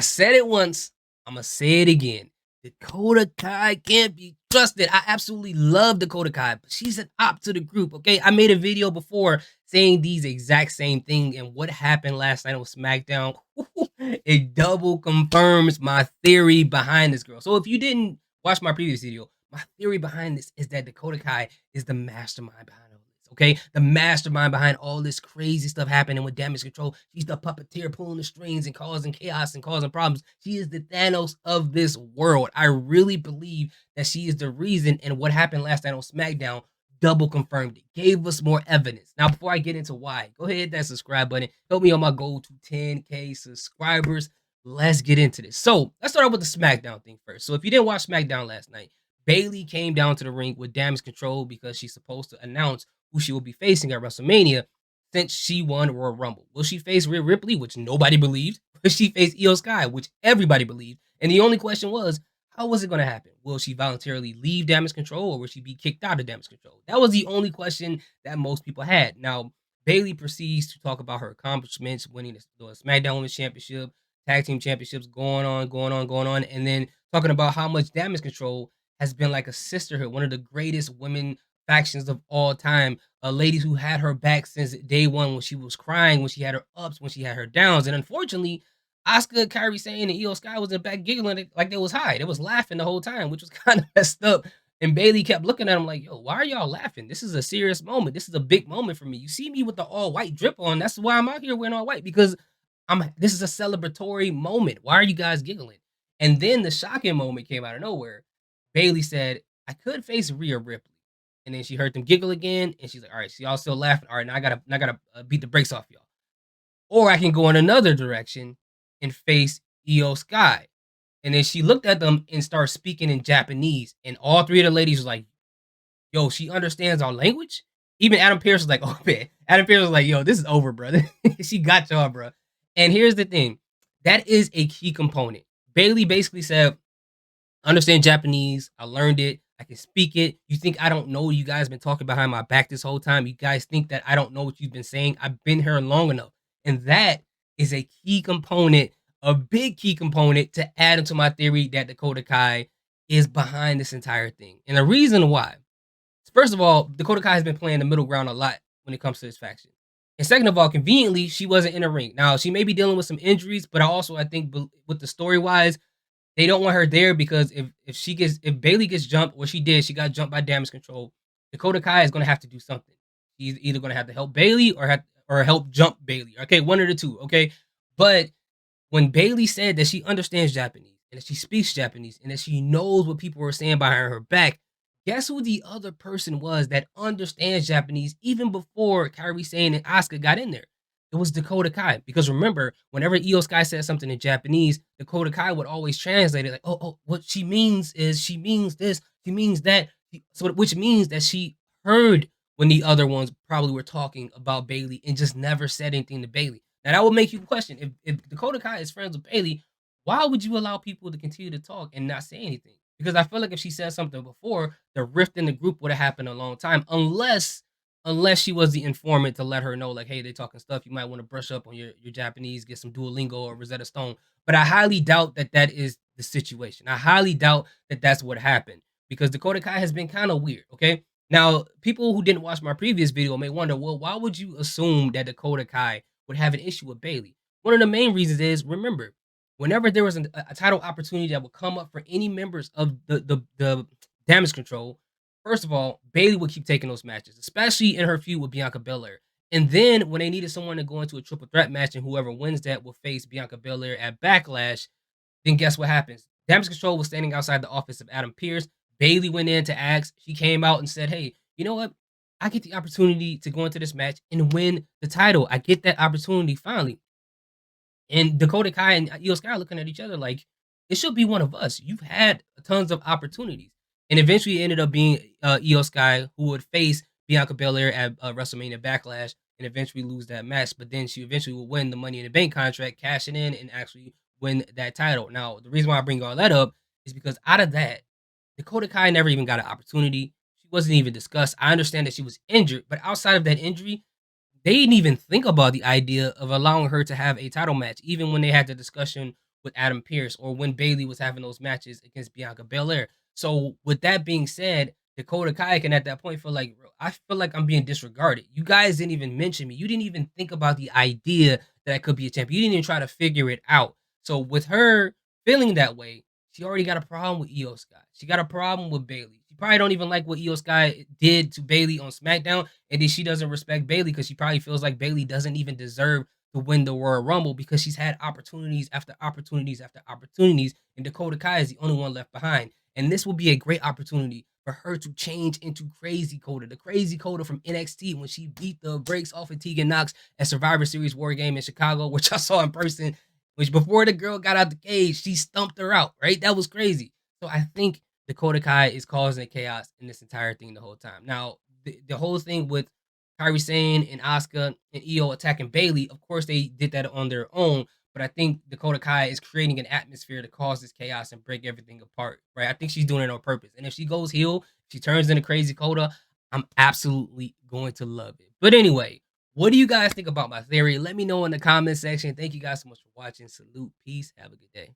I said it once, Imma say it again. Dakota Kai can't be trusted. I absolutely love Dakota Kai, but she's an op to the group, okay? I made a video before saying these exact same thing, and what happened last night on SmackDown, it double confirms my theory behind this girl. So if you didn't watch my previous video, my theory behind this is that Dakota Kai is the mastermind behind all this, okay? The mastermind behind all this crazy stuff happening with damage control. She's the puppeteer pulling the strings and causing chaos and causing problems. She is the Thanos of this world. I really believe that she is the reason, and what happened last night on SmackDown double confirmed it, gave us more evidence. Now, before I get into why, go ahead, hit that subscribe button. Help me on my goal to 10K subscribers. Let's get into this. So let's start out with the SmackDown thing first. So if you didn't watch SmackDown last night, Bayley came down to the ring with damage control because she's supposed to announce who she will be facing at WrestleMania since she won Royal Rumble. Will she face Rhea Ripley, which nobody believed? Will she face Io Sky, which everybody believed? And the only question was, how was it going to happen? Will she voluntarily leave damage control or will she be kicked out of damage control? That was the only question that most people had. Now, Bayley proceeds to talk about her accomplishments, winning the SmackDown Women's Championship, Tag Team Championships, going on, and then talking about how much damage control has been like a sisterhood, one of the greatest women factions of all time. A lady who had her back since day one when she was crying, when she had her ups, when she had her downs. And unfortunately, Asuka, Kyrie Sane, and Io Sky was in the back giggling like they was high. They was laughing the whole time, which was kind of messed up. And Bayley kept looking at him like, yo, why are y'all laughing? This is a serious moment. This is a big moment for me. You see me with the all white drip on. That's why I'm out here wearing all white because this is a celebratory moment. Why are you guys giggling? And then the shocking moment came out of nowhere. Bayley said, I could face Rhea Ripley. And then she heard them giggle again, and she's like, all right, so y'all still laughing. All right, now I gotta beat the brakes off y'all. Or I can go in another direction and face Io Sky. And then she looked at them and started speaking in Japanese. And all three of the ladies was like, yo, she understands our language. Even Adam Pearce was like, oh man. Adam Pearce was like, yo, this is over, brother. She got y'all, bro. And here's the thing. That is a key component. Bayley basically said, understand Japanese. I learned it. I can speak it. You think I don't know you guys been talking behind my back this whole time? You guys think that I don't know what you've been saying? I've been here long enough. And that is a key component, a big key component to add into my theory that Dakota Kai is behind this entire thing. And the reason why, first of all, Dakota Kai has been playing the middle ground a lot when it comes to this faction. And second of all, conveniently, she wasn't in a ring. Now, she may be dealing with some injuries, but I think with the story wise, they don't want her there because if Bayley gets jumped, what she did, she got jumped by damage control. Dakota Kai is gonna have to do something. She's either gonna have to help Bayley or help jump Bayley. Okay, one of the two. Okay, but when Bayley said that she understands Japanese and that she speaks Japanese and that she knows what people were saying behind her back, guess who the other person was that understands Japanese even before Kyrie Sane and Asuka got in there? It was Dakota Kai. Because remember, whenever Io Sky said something in Japanese, Dakota Kai would always translate it like, oh, what she means is she means this, she means that. So, which means that she heard when the other ones probably were talking about Bayley and just never said anything to Bayley. Now, that would make you question if Dakota Kai is friends with Bayley, why would you allow people to continue to talk and not say anything? Because I feel like if she said something before, the rift in the group would have happened a long time, unless she was the informant to let her know, like, hey, they talking stuff. You might want to brush up on your Japanese, get some Duolingo or Rosetta Stone. But I highly doubt that that is the situation. I highly doubt that that's what happened because Dakota Kai has been kind of weird. Okay. Now, people who didn't watch my previous video may wonder, well, why would you assume that Dakota Kai would have an issue with Bayley? One of the main reasons is, remember, whenever there was a title opportunity that would come up for any members of the damage control, first of all, Bayley would keep taking those matches, especially in her feud with Bianca Belair. And then when they needed someone to go into a triple threat match and whoever wins that will face Bianca Belair at Backlash, then guess what happens? Damage Control was standing outside the office of Adam Pearce. Bayley went in to ask. She came out and said, hey, you know what? I get the opportunity to go into this match and win the title. I get that opportunity finally. And Dakota Kai and Io Sky are looking at each other like, it should be one of us. You've had tons of opportunities. And eventually it ended up being Io Sky who would face Bianca Belair at WrestleMania Backlash and eventually lose that match. But then she eventually will win the Money in the Bank contract, cash it in, and actually win that title. Now, the reason why I bring all that up is because out of that, Dakota Kai never even got an opportunity. She wasn't even discussed. I understand that she was injured, but outside of that injury, they didn't even think about the idea of allowing her to have a title match, even when they had the discussion with Adam Pearce or when Bailey was having those matches against Bianca Belair. So with that being said, Dakota Kai can at that point feel like, bro, I feel like I'm being disregarded. You guys didn't even mention me. You didn't even think about the idea that I could be a champion. You didn't even try to figure it out. So with her feeling that way, she already got a problem with Io Sky. She got a problem with Bailey. She probably don't even like what Io Sky did to Bailey on SmackDown, and then she doesn't respect Bailey because she probably feels like Bailey doesn't even deserve to win the Royal Rumble because she's had opportunities after opportunities after opportunities, and Dakota Kai is the only one left behind. And this will be a great opportunity for her to change into Crazy Coda, the Crazy Coda from NXT when she beat the brakes off of Tegan Knox at Survivor Series War Game in Chicago, which I saw in person. Which before the girl got out the cage, she stumped her out. Right, that was crazy. So I think Dakota Kai is causing chaos in this entire thing the whole time. Now, the whole thing with Kairi Sane and Asuka and Io attacking Bailey, of course they did that on their own. But I think Dakota Kai is creating an atmosphere to cause this chaos and break everything apart, right? I think she's doing it on purpose. And if she goes heel, she turns into Crazy Coda, I'm absolutely going to love it. But anyway, what do you guys think about my theory? Let me know in the comment section. Thank you guys so much for watching. Salute, peace, have a good day.